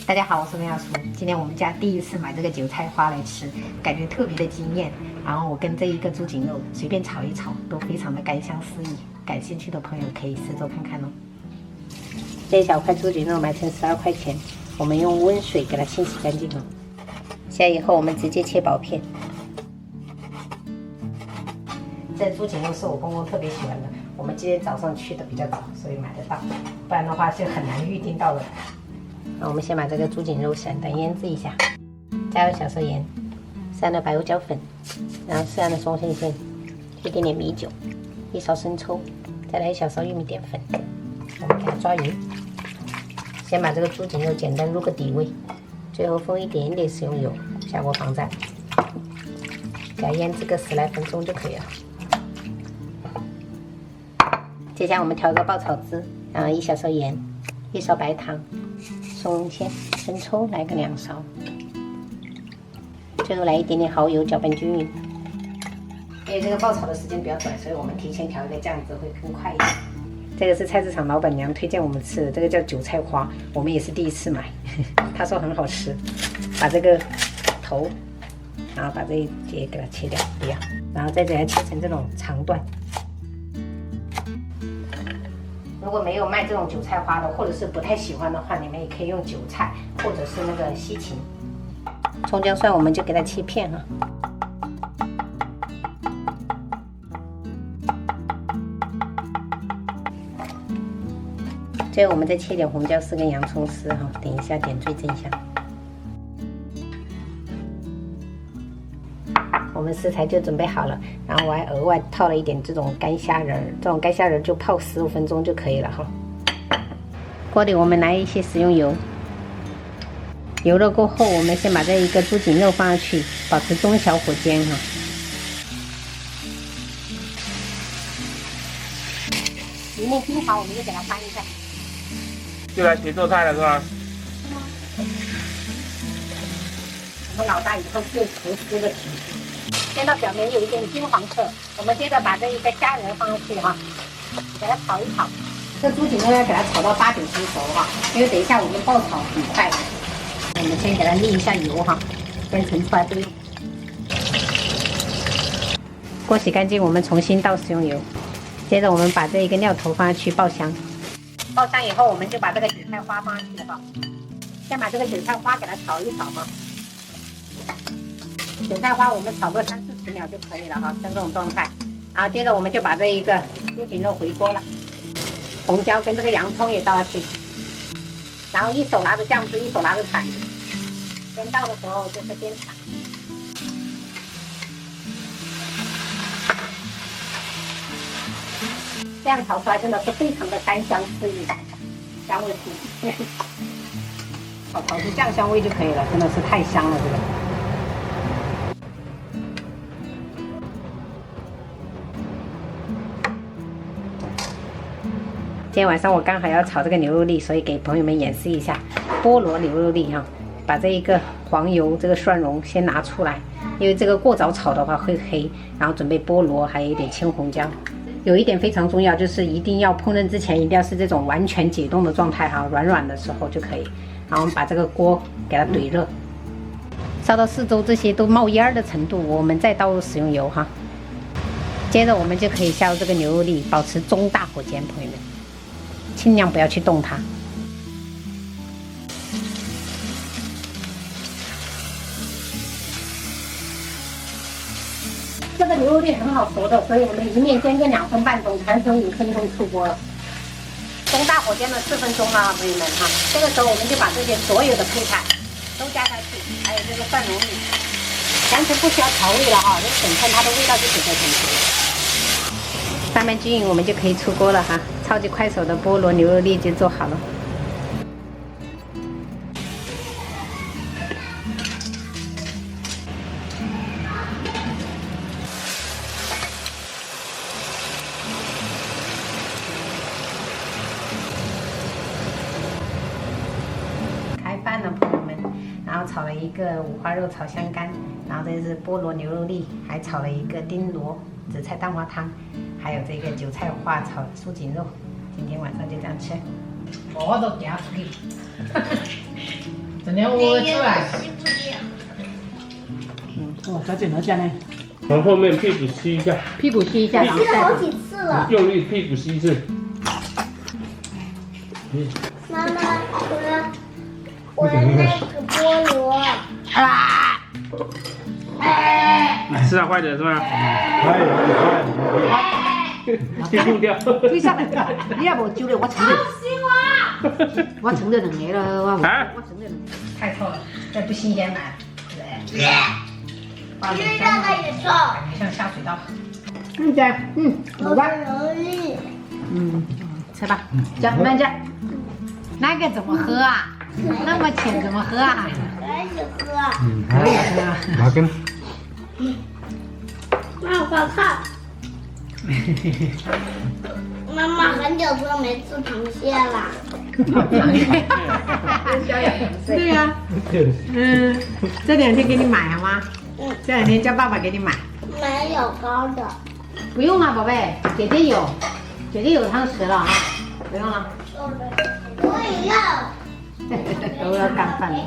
大家好，我是梅小厨。今天我们家第一次买这个韭菜花来吃，感觉特别的惊艳。然后我跟这一个猪颈肉随便炒一炒，都非常的甘香四溢。感兴趣的朋友可以试做看看哦。这一小块猪颈肉买成12块钱，我们用温水给它清洗干净哦。下以后我们直接切薄片。这猪颈肉是我公公特别喜欢的，我们今天早上去的比较早，所以买得到，不然的话就很难预定到了。那我们先把这个猪颈肉散蛋腌制一下，加入小勺盐，适量的白胡椒粉，然后适量的松鲜馅，一点点米酒，1勺生抽，再来1小勺玉米淀粉。我们给它抓匀，先把这个猪颈肉简单入个底味，最后封一点点食用油，下锅防炸，给它腌制个10来分钟就可以了。接下来我们调个爆炒汁，然后1小勺盐，1勺白糖。松鲜、生抽来个2勺，最后来一点点蚝油，搅拌均匀。因为这个爆炒的时间比较短，所以我们提前调一个酱汁会更快一点。这个是菜市场老板娘推荐我们吃的，这个叫韭菜花，我们也是第一次买，她说很好吃。把这个头，然后把这一节给它切掉，不要，然后再给它切成这种长段。如果没有卖这种韭菜花的，或者是不太喜欢的话，你们也可以用韭菜或者是那个西芹。葱姜蒜我们就给它切片哈。最后我们再切点红椒丝跟洋葱丝哈，等一下点缀正香。我们食材就准备好了，然后我还额外套了一点这种干虾仁，这种干虾仁就泡15分钟就可以了哈。锅里我们来一些食用油，油热过后，我们先把这一个猪颈肉放上去，保持中小火煎哈。里面金黄，我们就给它翻一下。就来学做菜了是吧？我们老大以后就厨师的体质。煎到表面有一点金黄色，我们接着把这一个虾仁放上去哈，给它炒一炒。这猪颈肉要给它炒到8、9成熟哈，因为等一下我们爆炒很快的。我们先给它沥一下油哈，先盛出来不用。锅洗干净，我们重新倒食用油。接着我们把这一个料头放上去爆香。爆香以后，我们就把这个韭菜花放上去哈，先把这个韭菜花给它炒一炒哈。韭菜花我们炒个30、40秒就可以了哈，像这种状态。然后接着我们就把这一个猪颈肉回锅了，红椒跟这个洋葱也倒下去，然后一手拿着酱汁，一手拿着铲子，边倒的时候就是边铲。这样炒出来真的是非常的甘香四溢，香味足，炒出酱香味就可以了，真的是太香了这个。今天晚上我刚好要炒这个牛肉粒，所以给朋友们演示一下菠萝牛肉粒哈。把这一个黄油这个蒜蓉先拿出来，因为这个过早炒的话会黑。然后准备菠萝，还有一点青红椒。有一点非常重要，就是一定要烹饪之前一定要是这种完全解冻的状态哈，软软的时候就可以。然后我们把这个锅给它怼热，烧到4周这些都冒烟的程度，我们再倒入食用油哈。接着我们就可以下入这个牛肉粒，保持中大火煎，朋友们。尽量不要去动它。这个牛肉粒很好熟的，所以我们一面煎个2分半钟，传成5分钟出锅了。中大火煎了4分钟了，朋友们哈。这个时候我们就把这些所有的配菜都加下去，还有这个蒜蓉粒，完全不需要调味了哈，这个整份它的味道就整个进去了。拌拌均匀，我们就可以出锅了哈。超级快手的菠萝牛肉粒就做好了。开饭了，朋友们。然后炒了一个五花肉炒香干，然后这是菠萝牛肉粒，还炒了一个丁螺紫菜蛋花汤，还有这个韭菜花炒猪颈肉。今天晚上就这样吃，我都给它出去。整天窝出来。吸不掉。哦，小枕头这样呢，从后面屁股吸一下，屁股吸一下，然后再吸了好几次了。用力屁股吸一次。妈妈，我的那个菠萝。啊！吃啊，快点是吧？快点，屁股掉。为啥？你也无酒了，我盛了，我盛了2个了，我盛了2个。太臭了，这不新鲜买，对不对？因为这个也臭。感觉像下水道。好吧。容易。吃吧，加慢加。那个怎么喝啊？那么浅怎么喝啊？开始喝。可以喝。拿根。妈，我看。妈妈很久都没吃螃蟹啦。对呀。这2天给你买好吗？这2天叫爸爸给你买。没有高的。不用了，宝贝，姐姐有，姐姐有汤匙了啊，不用了。我也要。都要干饭了。